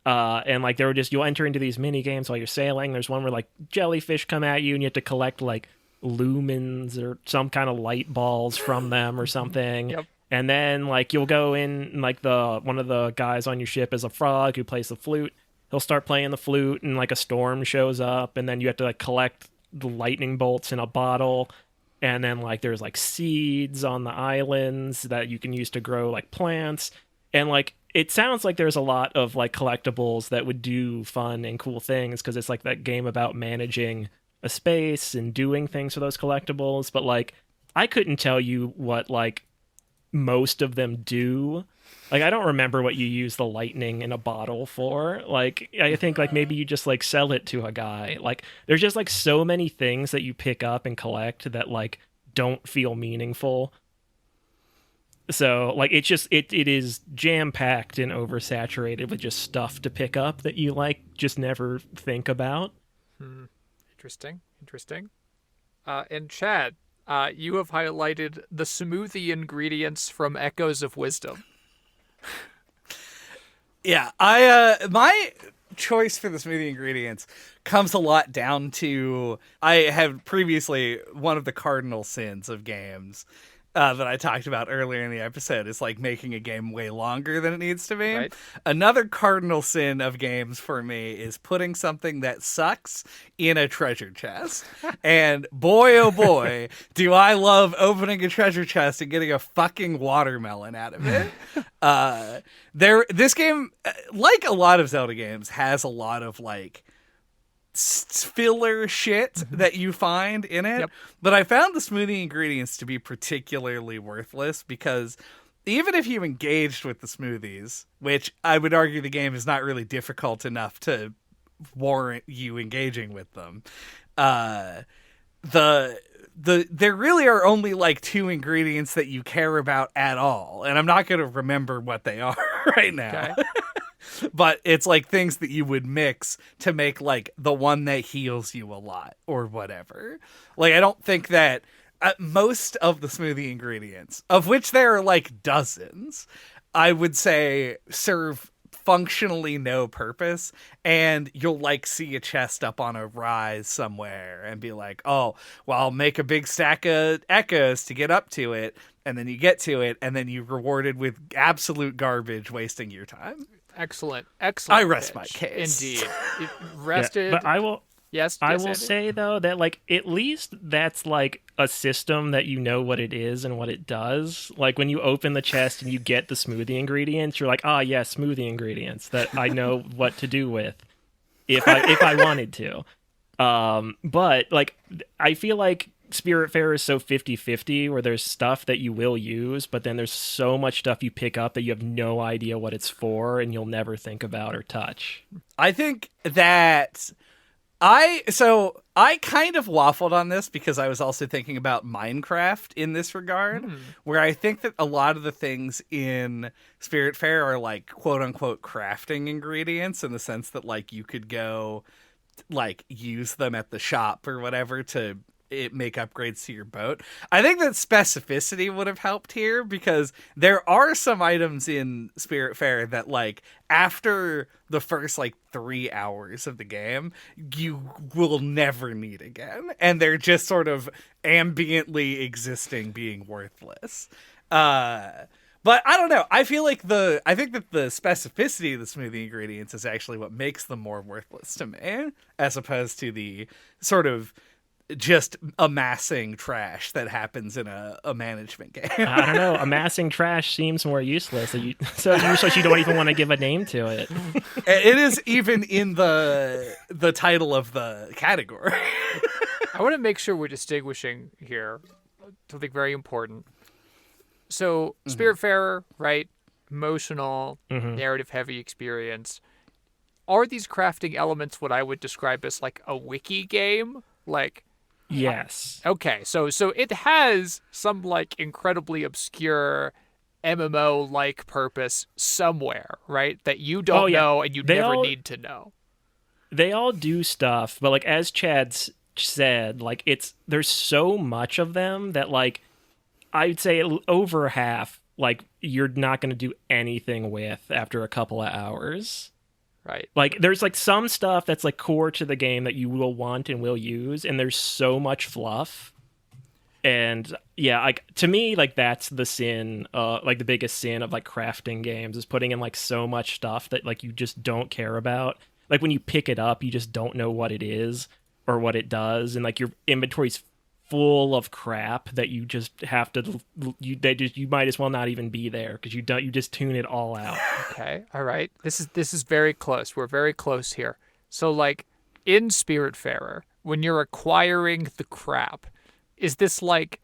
And like you'll enter into these mini games while you're sailing. There's one where like jellyfish come at you and you have to collect like lumens or some kind of light balls from them or something. Yep. And then like you'll go in, like one of the guys on your ship is a frog who plays the flute. He'll start playing the flute and like a storm shows up, and then you have to like collect the lightning bolts in a bottle. And then like there's like seeds on the islands that you can use to grow like plants. And like it sounds like there's a lot of like collectibles that would do fun and cool things because it's like that game about managing a space and doing things for those collectibles. But like I couldn't tell you what like most of them do. Like I don't remember what you use the lightning in a bottle for. Like I think like maybe you just like sell it to a guy. Like there's just like so many things that you pick up and collect that like don't feel meaningful. So like it is jam-packed and oversaturated with just stuff to pick up that you like just never think about. Interesting. And Chad, you have highlighted the smoothie ingredients from Echoes of Wisdom. Yeah, my choice for the smoothie ingredients comes a lot down to I have previously one of the cardinal sins of games that I talked about earlier in the episode is like making a game way longer than it needs to be. Right. Another cardinal sin of games for me is putting something that sucks in a treasure chest. And boy, oh boy, do I love opening a treasure chest and getting a fucking watermelon out of it. This game, like a lot of Zelda games, has a lot of like filler shit that you find in it. Yep. But I found the smoothie ingredients to be particularly worthless because even if you engaged with the smoothies, which I would argue the game is not really difficult enough to warrant you engaging with them, there really are only like 2 ingredients that you care about at all, and I'm not going to remember what they are right now. Okay. But it's like things that you would mix to make like the one that heals you a lot or whatever. Like I don't think that most of the smoothie ingredients, of which there are like dozens, I would say serve functionally no purpose, and you'll like see a chest up on a rise somewhere and be like, oh, well, I'll make a big stack of echoes to get up to it, and then you get to it, and then you're rewarded with absolute garbage wasting your time. Excellent. I rest my case. Indeed. It rested. Yeah, but I will Yes, I will Andy? say though that like at least that's like a system that you know what it is and what it does. Like when you open the chest and you get the smoothie ingredients, you're like, yeah, smoothie ingredients that I know what to do with if I wanted to. But like I feel like Spiritfarer is so 50-50 where there's stuff that you will use, but then there's so much stuff you pick up that you have no idea what it's for and you'll never think about or touch. I think that I kind of waffled on this because I was also thinking about Minecraft in this regard, where I think that a lot of the things in Spiritfarer are like quote unquote crafting ingredients in the sense that like you could go like use them at the shop or whatever to make upgrades to your boat. I think that specificity would have helped here, because there are some items in Spiritfarer that, like, after the first, like, 3 hours of the game, you will never need again. And they're just sort of ambiently existing, being worthless. But I don't know. I think that the specificity of the smoothie ingredients is actually what makes them more worthless to me, as opposed to the sort of just amassing trash that happens in a management game. I don't know. Amassing trash seems more useless. So useless you don't even want to give a name to it. It is even in the title of the category. I want to make sure we're distinguishing here something very important. So, Spiritfarer, right? Emotional, narrative-heavy experience. Are these crafting elements what I would describe as like a wiki game? Like, yes. Okay, so it has some like incredibly obscure MMO-like purpose somewhere, right? That you don't know and you never need to know. They all do stuff, but like as Chad said, like there's so much of them that like I'd say over half, like, you're not going to do anything with after a couple of hours. Right. Like, there's, like, some stuff that's, like, core to the game that you will want and will use, and there's so much fluff. And, yeah, like, to me, like, that's the sin, like, the biggest sin of, like, crafting games, is putting in, like, so much stuff that, like, you just don't care about. Like, when you pick it up, you just don't know what it is or what it does, and, like, your inventory's full of crap that you just have to you might as well not even be there, because you just tune it all out. Okay, all right, this is very close. We're very close here. So like in Spiritfarer, when you're acquiring the crap, is this like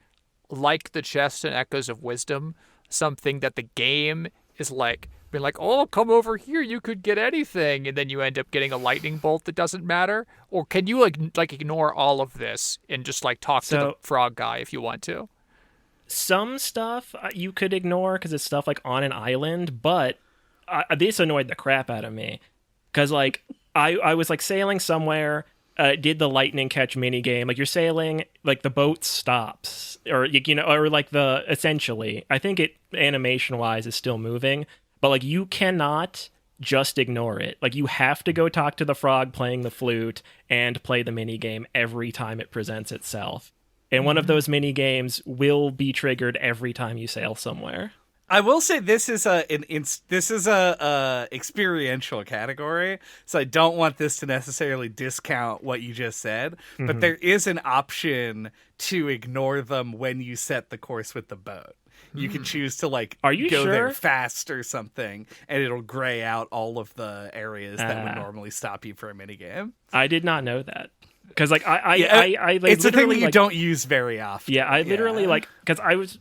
the chest and Echoes of Wisdom, something that the game is like being like, oh, come over here, you could get anything, and then you end up getting a lightning bolt that doesn't matter? Or can you like ignore all of this and just like talk to the frog guy if you want to? Some stuff you could ignore because it's stuff like on an island, but this annoyed the crap out of me, because like I was like sailing somewhere, did the lightning catch mini game. Like, you're sailing, like the boat stops, or or like essentially, I think it animation wise is still moving, but like you cannot just ignore it. Like, you have to go talk to the frog playing the flute and play the mini game every time it presents itself. And one of those mini games will be triggered every time you sail somewhere. I will say this is a experiential category, so I don't want this to necessarily discount what you just said, but there is an option to ignore them when you set the course with the boat. You can choose to go there fast or something, and it'll gray out all of the areas that would normally stop you for a minigame. I did not know that. Because like it's a thing that you don't use very often. Yeah, I literally because I was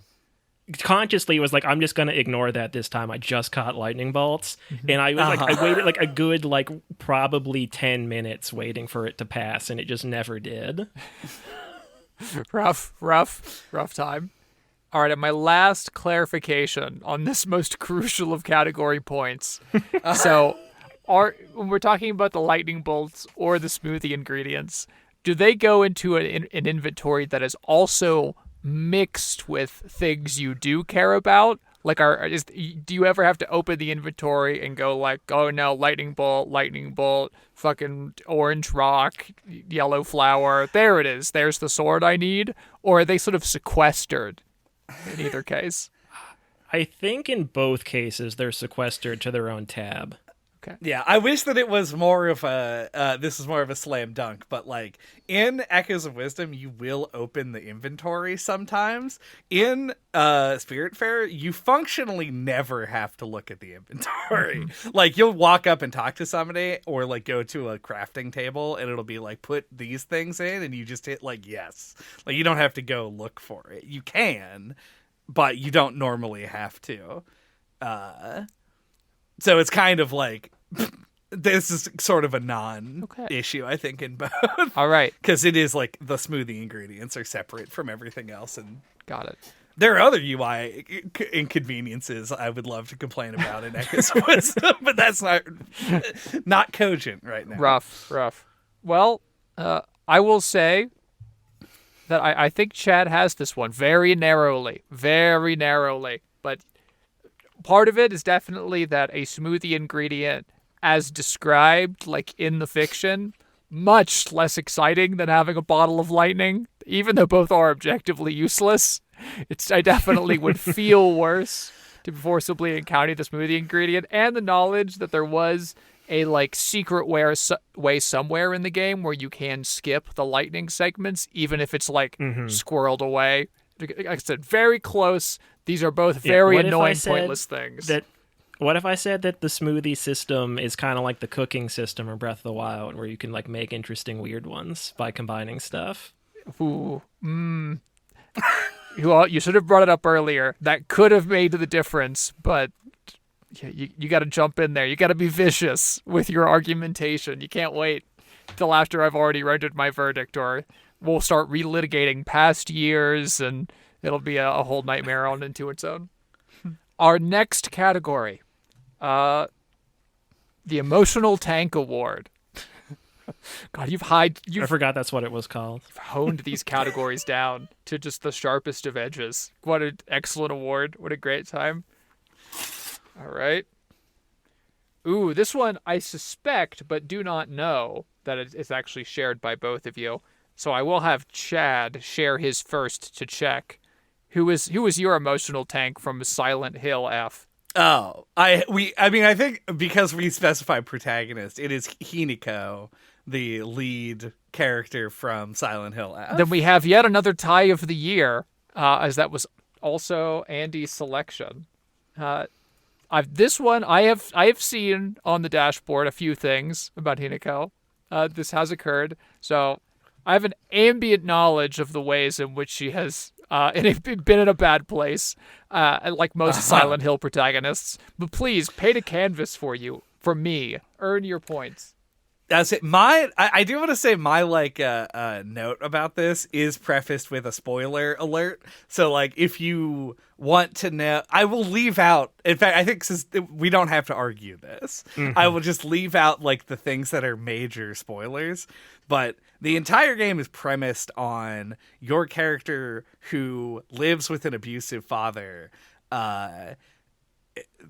consciously was like, I'm just gonna ignore that this time. I just caught lightning bolts, and I was I waited like a good probably 10 minutes waiting for it to pass, and it just never did. rough time. All right, and my last clarification on this most crucial of category points. So, when we're talking about the lightning bolts or the smoothie ingredients, do they go into an inventory that is also mixed with things you do care about? Like, do you ever have to open the inventory and go like, oh no, lightning bolt, fucking orange rock, yellow flower, there it is, there's the sword I need? Or are they sort of sequestered in either case? I think in both cases they're sequestered to their own tab. Okay. Yeah, I wish that it was more of this is more of a slam dunk, but like in Echoes of Wisdom, you will open the inventory sometimes. In Spiritfarer, you functionally never have to look at the inventory. Like, you'll walk up and talk to somebody, or like go to a crafting table, and it'll be like, put these things in, and you just hit like yes. Like, you don't have to go look for it. You can, but you don't normally have to. So it's kind of like, this is sort of a non-issue, I think, in both. All right. Because it is like the smoothie ingredients are separate from everything else. And got it. There are other UI inconveniences I would love to complain about in Echoes of Wisdom, but that's not cogent right now. Rough. Well, I will say that I think Chad has this one very narrowly. But part of it is definitely that a smoothie ingredient, as described, like in the fiction, much less exciting than having a bottle of lightning, even though both are objectively useless. I definitely would feel worse to forcibly encounter the smoothie ingredient, and the knowledge that there was a like secret way somewhere in the game where you can skip the lightning segments, even if it's like squirreled away. Like I said, very close. These are both very annoying, pointless things. What if I said that the smoothie system is kind of like the cooking system in Breath of the Wild, where you can like make interesting weird ones by combining stuff? Ooh, Well, you should have brought it up earlier. That could have made the difference, but you got to jump in there. You got to be vicious with your argumentation. You can't wait till after I've already rendered my verdict, or we'll start relitigating past years, and it'll be a whole nightmare on into its own. Our next category, the Emotional Tank Award. God, I forgot that's what it was called. You've honed these categories down to just the sharpest of edges. What an excellent award. What a great time. All right. Ooh, this one I suspect but do not know that it's actually shared by both of you. So I will have Chad share his first to check. Who is your emotional tank from Silent Hill F? Oh, I think because we specify protagonist, it is Hinako, the lead character from Silent Hill F. Then we have yet another tie of the year, as that was also Andy's selection. This one I have seen on the dashboard a few things about Hinako. This has occurred, so I have an ambient knowledge of the ways in which she has been in a bad place, like most Silent Hill protagonists. But please, paint a canvas for me. Earn your points. That's it. I do want to say my note about this is prefaced with a spoiler alert. So like if you want to know, I will leave out. In fact, I think since we don't have to argue this, I will just leave out like the things that are major spoilers. But the entire game is premised on your character who lives with an abusive father,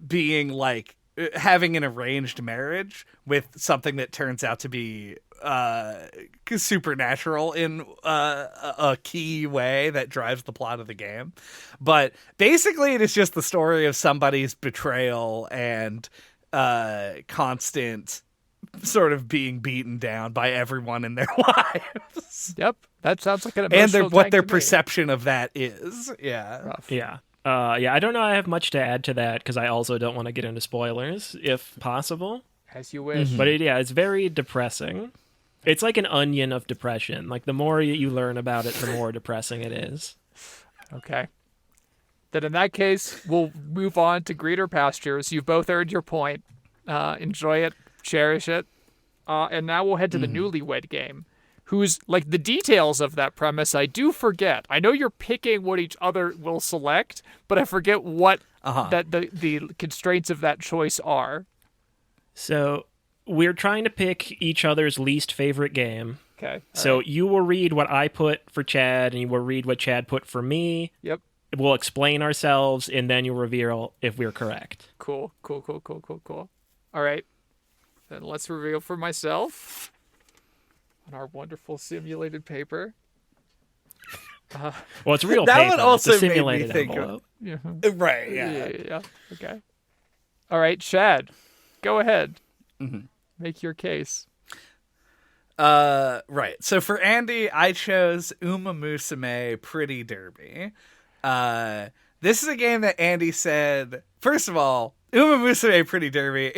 being like having an arranged marriage with something that turns out to be supernatural in a key way that drives the plot of the game. But basically it is just the story of somebody's betrayal and constant sort of being beaten down by everyone in their lives. Yep, that sounds like an emotional and what their tank to me. perception of that is. Yeah. Rough. Yeah. I don't know I have much to add to that, because I also don't want to get into spoilers, if possible. As you wish. But it's very depressing. It's like an onion of depression. Like, the more you learn about it, the more depressing it is. Okay. Then in that case, we'll move on to greener pastures. You've both earned your point. Enjoy it. Cherish it. And now we'll head to the Newlywed game, whose, like, the details of that premise I do forget. I know you're picking what each other will select, but I forget what that the constraints of that choice are. So we're trying to pick each other's least favorite game. Okay. So you will read what I put for Chad, and you will read what Chad put for me. Yep. We'll explain ourselves, and then you'll reveal if we're correct. Cool. All right. Then let's reveal for myself on our wonderful simulated paper. Well, it's real That paper. would also it's a make me simulated think envelope. Right. Yeah. Okay. All right, Chad, go ahead. Make your case. Right. So for Andy, I chose Uma Musume Pretty Derby. This is a game that Andy said, first of all, Uma Musume Pretty Derby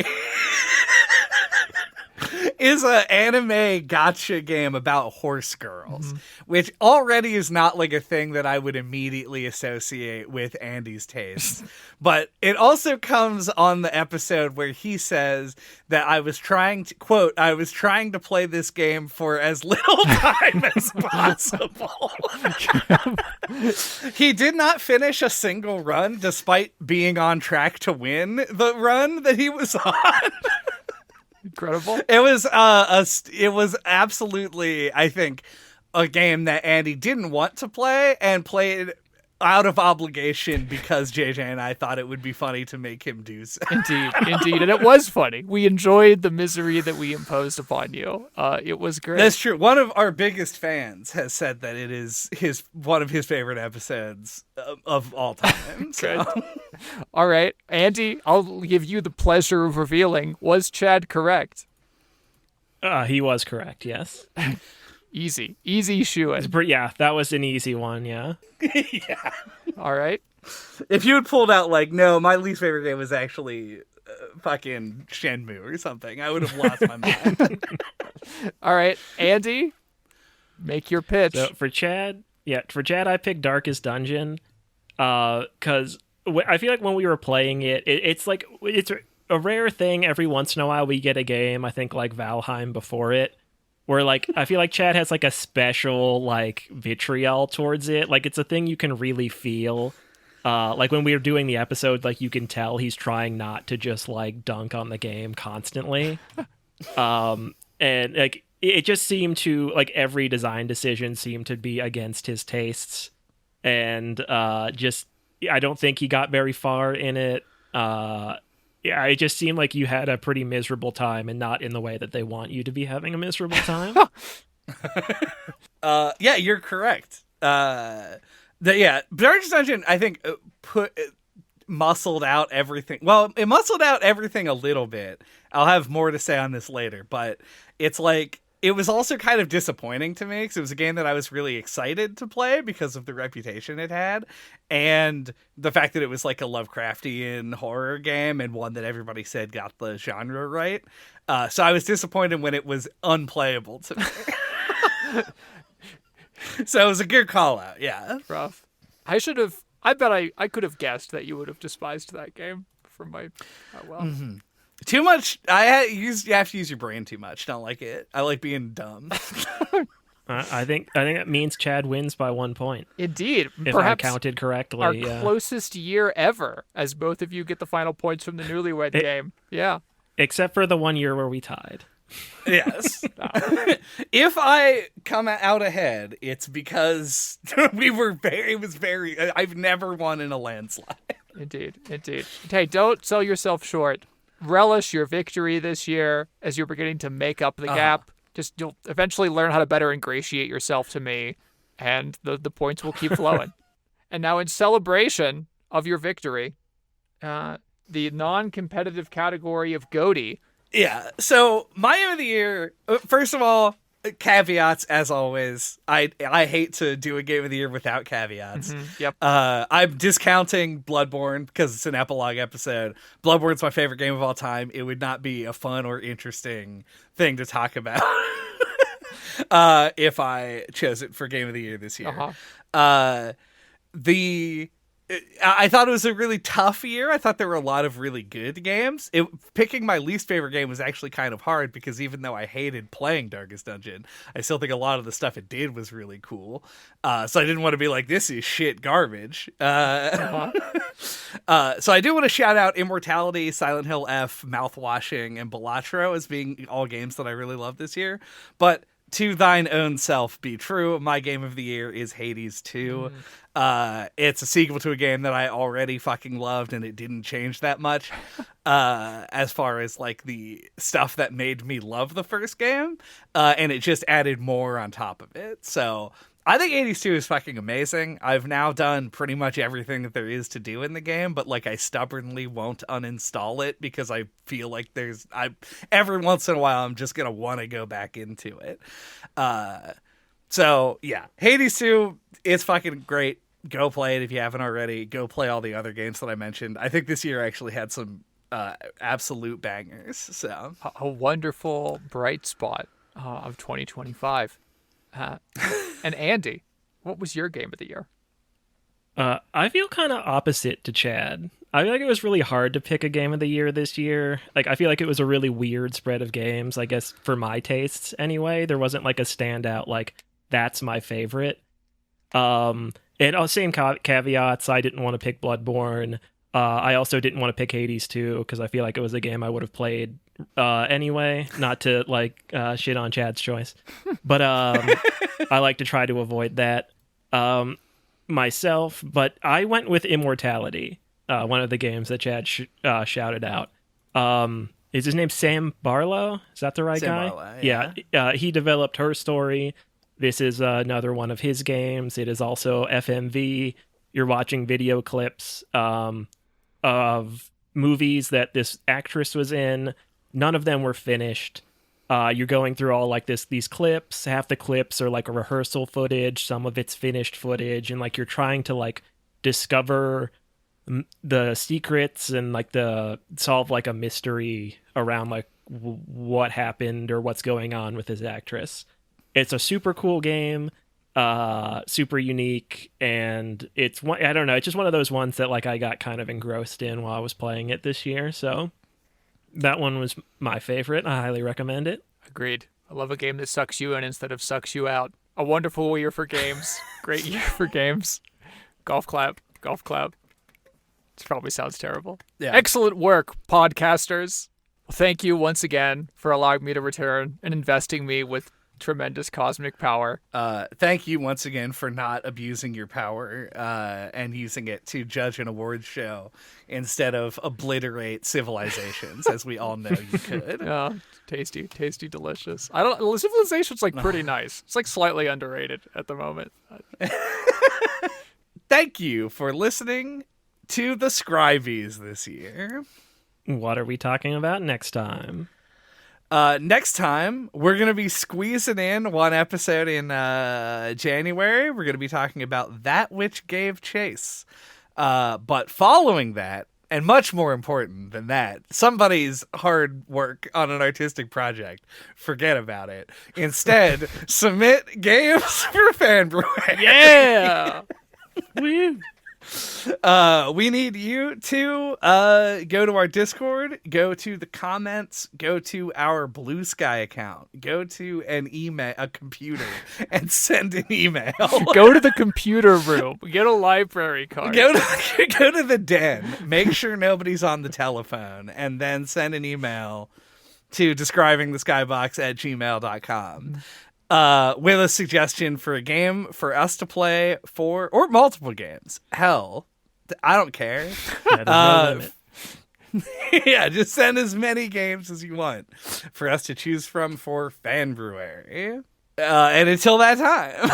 is an anime gotcha game about horse girls, which already is not like a thing that I would immediately associate with Andy's tastes. But it also comes on the episode where he says that I was trying to, quote, I was trying to play this game for as little time as possible. He did not finish a single run despite being on track to win the run that he was on. Incredible. It was absolutely, I think, a game that Andy didn't want to play and played out of obligation because JJ and I thought it would be funny to make him do so. Indeed, and it was funny. We enjoyed the misery that we imposed upon you. It was great. That's true. One of our biggest fans has said that it is one of his favorite episodes of all time. So. All right, Andy, I'll give you the pleasure of revealing. Was Chad correct? He was correct, yes. Easy shoe-in. Yeah, that was an easy one, yeah. Yeah. All right. If you had pulled out, like, no, my least favorite game was actually fucking Shenmue or something, I would have lost my mind. All right, Andy, make your pitch. So for Chad, I picked Darkest Dungeon because I feel like when we were playing it, it's like, it's a rare thing every once in a while we get a game, I think like Valheim before it, where like I feel like Chad has like a special like vitriol towards it. Like it's a thing you can really feel. Like when we were doing the episode, like you can tell he's trying not to just like dunk on the game constantly. And like it just seemed to like every design decision seemed to be against his tastes. And just I don't think he got very far in it. Yeah, it just seemed like you had a pretty miserable time, and not in the way that they want you to be having a miserable time. Yeah, you're correct. Darkest Dungeon, I think, muscled out everything. Well, it muscled out everything a little bit. I'll have more to say on this later, but it's like, it was also kind of disappointing to me because it was a game that I was really excited to play because of the reputation it had and the fact that it was like a Lovecraftian horror game and one that everybody said got the genre right. So I was disappointed when it was unplayable to me. So it was a good call out. Yeah. Rough. I bet I could have guessed that you would have despised that game from my, Mm-hmm. Too much. You have to use your brain too much. Don't like it. I like being dumb. I think that means Chad wins by 1 point. Indeed. If Perhaps I counted correctly. Our closest year ever, as both of you get the final points from the Newlywed game. Yeah. Except for the 1 year where we tied. Yes. If I come out ahead, it's because I've never won in a landslide. Indeed. Hey, don't sell yourself short. Relish your victory this year as you're beginning to make up the gap. You'll eventually learn how to better ingratiate yourself to me, and the points will keep flowing. And now, in celebration of your victory, the non-competitive category of GOTY. Yeah, so my game of the year, first of all, caveats as always. I hate to do a game of the year without caveats. Mm-hmm. Yep. I'm discounting Bloodborne because it's an epilogue episode. Bloodborne's my favorite game of all time. It would not be a fun or interesting thing to talk about if I chose it for game of the year this year. I thought it was a really tough year. I thought there were a lot of really good games. Picking my least favorite game was actually kind of hard because even though I hated playing Darkest Dungeon, I still think a lot of the stuff it did was really cool. So I didn't want to be like, this is shit garbage. So I do want to shout out Immortality, Silent Hill F, Mouthwashing, and Balatro as being all games that I really love this year. But to thine own self be true, my game of the year is Hades 2. It's a sequel to a game that I already fucking loved, and it didn't change that much as far as like the stuff that made me love the first game, and it just added more on top of it. So I think Hades 2 is fucking amazing. I've now done pretty much everything that there is to do in the game, but like I stubbornly won't uninstall it because I feel like every once in a while I'm just gonna want to go back into it. So yeah, Hades 2, it's fucking great. Go play it if you haven't already. Go play all the other games that I mentioned. I think this year actually had some absolute bangers. So a wonderful bright spot of 2025. And Andy, what was your game of the year? I feel kind of opposite to Chad. I feel like it was really hard to pick a game of the year this year. Like, I feel like it was a really weird spread of games, I guess, for my tastes anyway. There wasn't like a standout, like, that's my favorite. And same caveats, I didn't want to pick Bloodborne. I also didn't want to pick Hades 2 because I feel like it was a game I would have played anyway, not to shit on Chad's choice, but I like to try to avoid that myself. But I went with Immortality, one of the games that Chad shouted out. Is his name Sam Barlow? Is that the right Sam guy? Barlow, Yeah. He developed Her Story. This is another one of his games. It is also FMV. You're watching video clips of movies that this actress was in. None of them were finished. You're going through all these clips. Half the clips are like a rehearsal footage. Some of it's finished footage, and you're trying to discover the secrets and solve a mystery around what happened or what's going on with this actress. It's a super cool game, super unique, and it's one, I don't know, it's just one of those ones that I got kind of engrossed in while I was playing it this year. So that one was my favorite. I highly recommend it. Agreed. I love a game that sucks you in instead of sucks you out. A wonderful year for games. Great year for games. Golf clap. Golf clap. This probably sounds terrible. Yeah. Excellent work, podcasters. Well, thank you once again for allowing me to return and investing me with tremendous cosmic power. Thank you once again for not abusing your power and using it to judge an awards show instead of obliterate civilizations, as we all know you could. Yeah, tasty, delicious. Civilization's pretty nice. It's slightly underrated at the moment. Thank you for listening to the Scribies this year. What are we talking about next time? Next time, we're going to be squeezing in one episode in January. We're going to be talking about That Which Gave Chase. But following that, and much more important than that, somebody's hard work on an artistic project. Forget about it. Instead, submit games for Fanbrewer. Yeah! Woo! We need you to go to our Discord, go to the comments, go to our Blue Sky account, go to a computer, and send an email. Go to the computer room. Get a library card. Go to the den. Make sure nobody's on the telephone, and then send an email to describingtheskybox@gmail.com. With a suggestion for a game for us to play or multiple games. Hell, I don't care. Yeah, there's no limit. Yeah, just send as many games as you want for us to choose from for Fanbrewery. And until that time,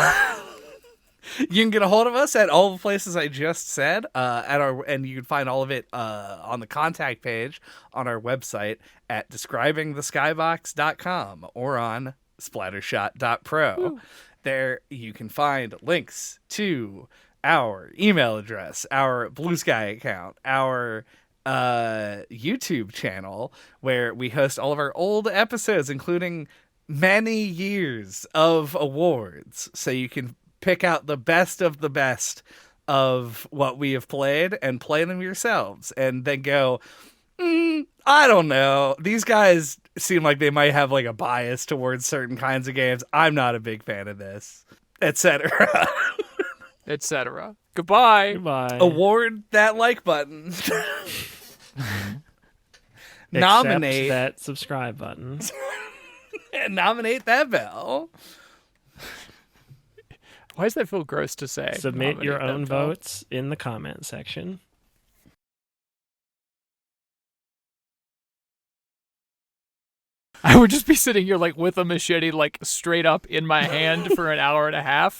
you can get a hold of us at all the places I just said, and you can find all of it on the contact page on our website at describingtheskybox.com or on splattershot.pro. Woo. There you can find links to our email address, our Blue Sky account, our YouTube channel, where we host all of our old episodes, including many years of awards, so you can pick out the best of the best of what we have played and play them yourselves, and then go, I don't know, these guys seem like they might have a bias towards certain kinds of games. I'm not a big fan of this, etc. Etc. Goodbye. Goodbye. Award that like button. Nominate Except that subscribe button. and nominate that bell. Why does that feel gross to say? Submit your Nominate own that bell. votes in the comment section. I would just be sitting here with a machete straight up in my hand for an hour and a half.